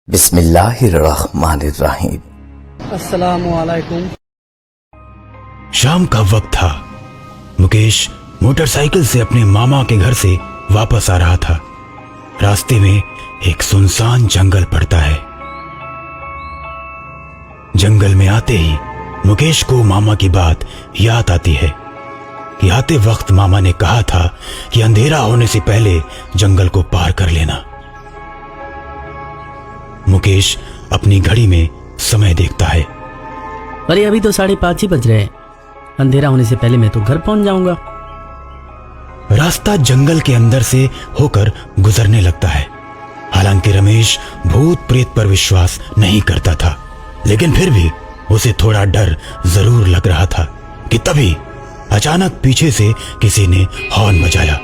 बिस्मिल्लाहिर्रहमानिर्रहीम। अस्सलामुअलैकुम। शाम का वक्त था। मुकेश मोटरसाइकिल से अपने मामा के घर से वापस आ रहा था। रास्ते में एक सुनसान जंगल पड़ता है। जंगल में आते ही मुकेश को मामा की बात याद आती है कि आते वक्त मामा ने कहा था कि अंधेरा होने से पहले जंगल को पार कर लेना। मुकेश अपनी घड़ी में समय देखता है। अरे अभी तो 5:30 ही बज रहे हैं। अंधेरा होने से पहले मैं तो घर पहुंच जाऊंगा। रास्ता जंगल के अंदर से होकर गुजरने लगता है। हालांकि रमेश भूत प्रेत पर विश्वास नहीं करता था, लेकिन फिर भी उसे थोड़ा डर जरूर लग रहा था कि तभी अचानक पीछे से किसी ने हॉर्न बजाया।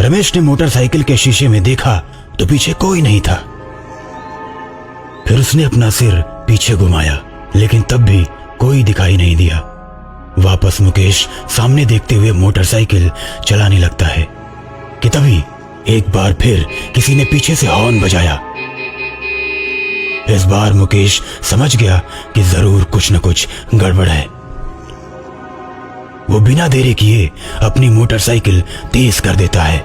रमेश ने मोटरसाइकिल के शीशे में देखा तो पीछे कोई नहीं था। फिर उसने अपना सिर पीछे घुमाया, लेकिन तब भी कोई दिखाई नहीं दिया। वापस मुकेश सामने देखते हुए मोटरसाइकिल चलाने लगता है कि तभी एक बार फिर किसी ने पीछे से हॉर्न बजाया। इस बार मुकेश समझ गया कि जरूर कुछ न कुछ गड़बड़ है। वो बिना देरी किए अपनी मोटरसाइकिल तेज कर देता है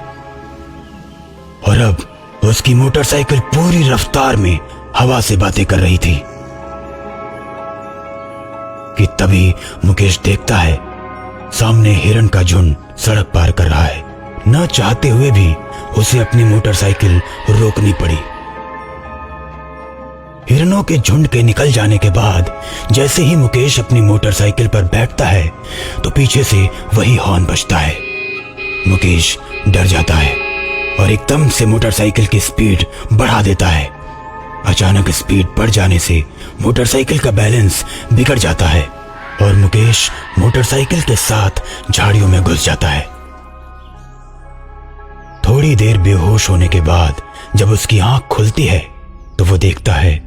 और अब उसकी मोटरसाइकिल पूरी रफ्तार में हवा से बातें कर रही थी कि तभी मुकेश देखता है सामने हिरण का झुंड सड़क पार कर रहा है। न चाहते हुए भी उसे अपनी मोटरसाइकिल रोकनी पड़ी। हिरणों के झुंड के निकल जाने के बाद जैसे ही मुकेश अपनी मोटरसाइकिल पर बैठता है तो पीछे से वही हॉर्न बजता है। मुकेश डर जाता है और एकदम से मोटरसाइकिल की स्पीड बढ़ा देता है। अचानक स्पीड बढ़ जाने से मोटरसाइकिल का बैलेंस बिगड़ जाता है और मुकेश मोटरसाइकिल के साथ झाड़ियों में घुस जाता है। थोड़ी देर बेहोश होने के बाद जब उसकी आंख खुलती है तो वो देखता है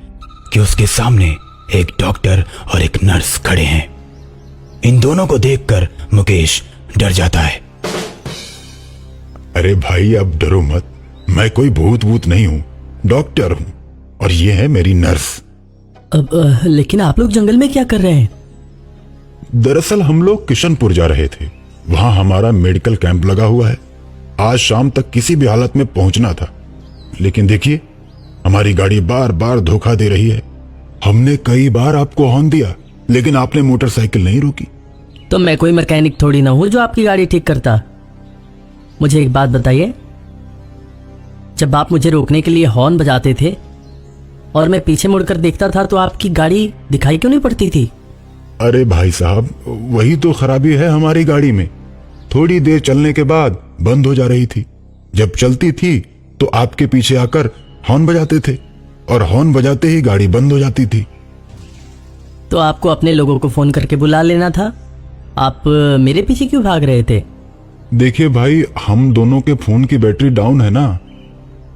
कि उसके सामने एक डॉक्टर और एक नर्स खड़े हैं। इन दोनों को देखकर मुकेश डर जाता है। अरे भाई, अब डरो मत। मैं कोई भूत नहीं हूँ, डॉक्टर हूँ और ये है मेरी नर्स। लेकिन आप लोग जंगल में क्या कर रहे हैं? दरअसल हम लोग किशनपुर जा रहे थे। वहां हमारा मेडिकल कैंप लगा हुआ है। आज शाम तक किसी भी हालत में पहुंचना था, लेकिन देखिए हमारी गाड़ी बार बार धोखा दे रही है। हमने कई बार आपको हॉर्न दिया, लेकिन आपने मोटरसाइकिल नहीं रोकी। तो मैं कोई मैकेनिक थोड़ी ना हूं जो आपकी गाड़ी ठीक करता। मुझे एक बात बताइए, जब आप मुझे रोकने के लिए हॉर्न बजाते थे और मैं पीछे मुड़कर देखता था तो आपकी गाड़ी दिखाई क्यों नहीं पड़ती थी? अरे भाई साहब, वही तो खराबी है हमारी गाड़ी में। थोड़ी देर चलने के बाद बंद हो जा रही थी। जब चलती थी तो आपके पीछे आकर हॉर्न बजाते थे और हॉर्न बजाते ही गाड़ी बंद हो जाती थी। तो आपको अपने लोगों को फोन करके बुला लेना था। आप मेरे पीछे क्यों भाग रहे थे? देखिए भाई, हम दोनों के फोन की बैटरी डाउन है ना,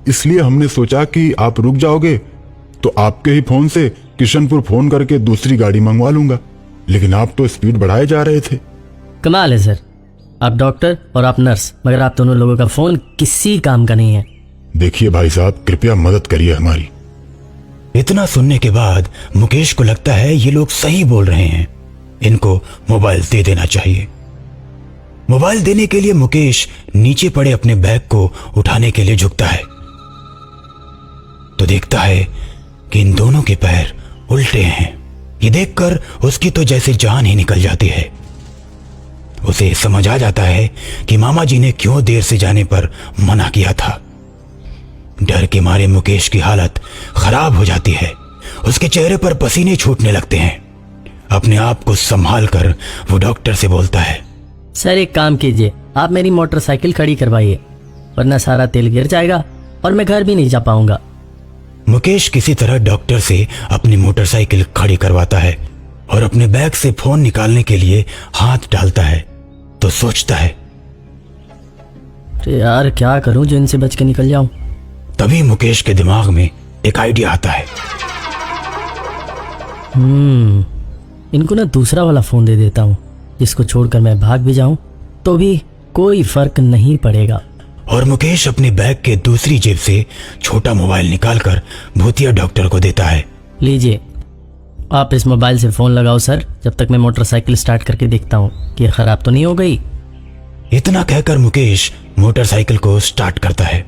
इसलिए हमने सोचा कि आप रुक जाओगे तो आपके ही फोन से किशनपुर फोन करके दूसरी गाड़ी मंगवा लूंगा, लेकिन आप तो स्पीड बढ़ाए जा रहे थे। कमाल है सर, आप डॉक्टर और आप नर्स, मगर आप दोनों लोगों का फोन किसी काम का नहीं है। देखिए भाई साहब, कृपया मदद करिए हमारी। इतना सुनने के बाद मुकेश को लगता है ये लोग सही बोल रहे हैं, इनको मोबाइल दे देना चाहिए। मोबाइल देने के लिए मुकेश नीचे पड़े अपने बैग को उठाने के लिए झुकता है तो देखता है कि इन दोनों के पैर उल्टे हैं। ये देखकर उसकी तो जैसे जान ही निकल जाती है। उसे समझ आ जाता है कि मामा जी ने क्यों देर से जाने पर मना किया था। डर के मारे मुकेश की हालत खराब हो जाती है। उसके चेहरे पर पसीने छूटने लगते हैं। अपने आप को संभाल कर वो डॉक्टर से बोलता है, सर एक काम कीजिए, आप मेरी मोटरसाइकिल खड़ी करवाइए, वरना सारा तेल गिर जाएगा और मैं घर भी नहीं जा पाऊंगा। मुकेश किसी तरह डॉक्टर से अपनी मोटरसाइकिल खड़ी करवाता है और अपने बैग से फोन निकालने के लिए हाथ डालता है तो सोचता है, यार क्या करूं जो इनसे बच के निकल जाऊं। तभी मुकेश के दिमाग में एक आइडिया आता है। इनको ना दूसरा वाला फोन दे देता हूं, जिसको छोड़कर मैं भाग भी जाऊं तो भी कोई फर्क नहीं पड़ेगा। और मुकेश अपने बैग के दूसरी जेब से छोटा मोबाइल निकालकर भूतिया डॉक्टर को देता है। लीजिए, आप इस मोबाइल से फ़ोन लगाओ सर, जब तक मैं मोटरसाइकिल स्टार्ट करके देखता हूँ कि ख़राब तो नहीं हो गई। इतना कहकर मुकेश मोटरसाइकिल को स्टार्ट करता है।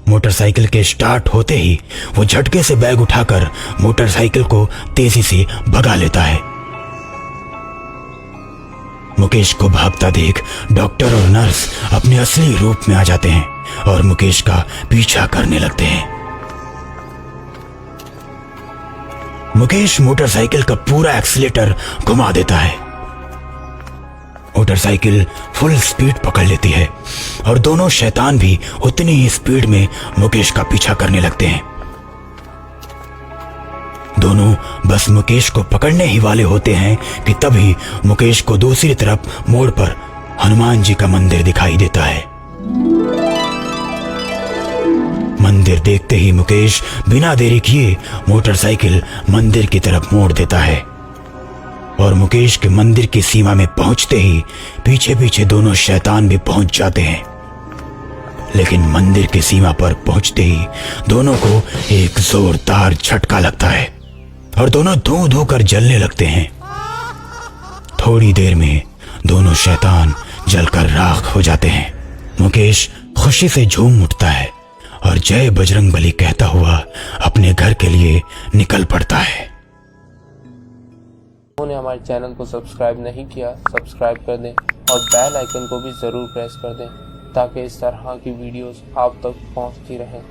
मोटरसाइकिल के स्टार्ट होते ही वो झटके से बैग उठाकर मोटरसाइकिल को तेजी से भगा लेता है। मुकेश को भागता देख डॉक्टर और नर्स अपने असली रूप में आ जाते हैं और मुकेश का पीछा करने लगते हैं। मुकेश मोटरसाइकिल का पूरा एक्सीलेटर घुमा देता है। मोटरसाइकिल फुल स्पीड पकड़ लेती है और दोनों शैतान भी उतनी ही स्पीड में मुकेश का पीछा करने लगते हैं। दोनों बस मुकेश को पकड़ने ही वाले होते हैं कि तभी मुकेश को दूसरी तरफ मोड़ पर हनुमान जी का मंदिर दिखाई देता है। मंदिर देखते ही मुकेश बिना देरी किए मोटरसाइकिल मंदिर की तरफ मोड़ देता है और मुकेश के मंदिर की सीमा में पहुंचते ही पीछे पीछे दोनों शैतान भी पहुंच जाते हैं। लेकिन मंदिर की सीमा पर पहुंचते ही दोनों को एक जोरदार झटका लगता है और दोनों धू धू कर जलने लगते हैं। थोड़ी देर में दोनों शैतान जलकर राख हो जाते हैं। मुकेश खुशी से झूम उठता है और जय बजरंगबली कहता हुआ अपने घर के लिए निकल पड़ता है। उन्होंने हमारे चैनल को सब्सक्राइब नहीं किया, सब्सक्राइब कर दें और बेल आइकन को भी ज़रूर प्रेस कर दें ताकि इस तरह की वीडियोस आप तक पहुंचती रहें।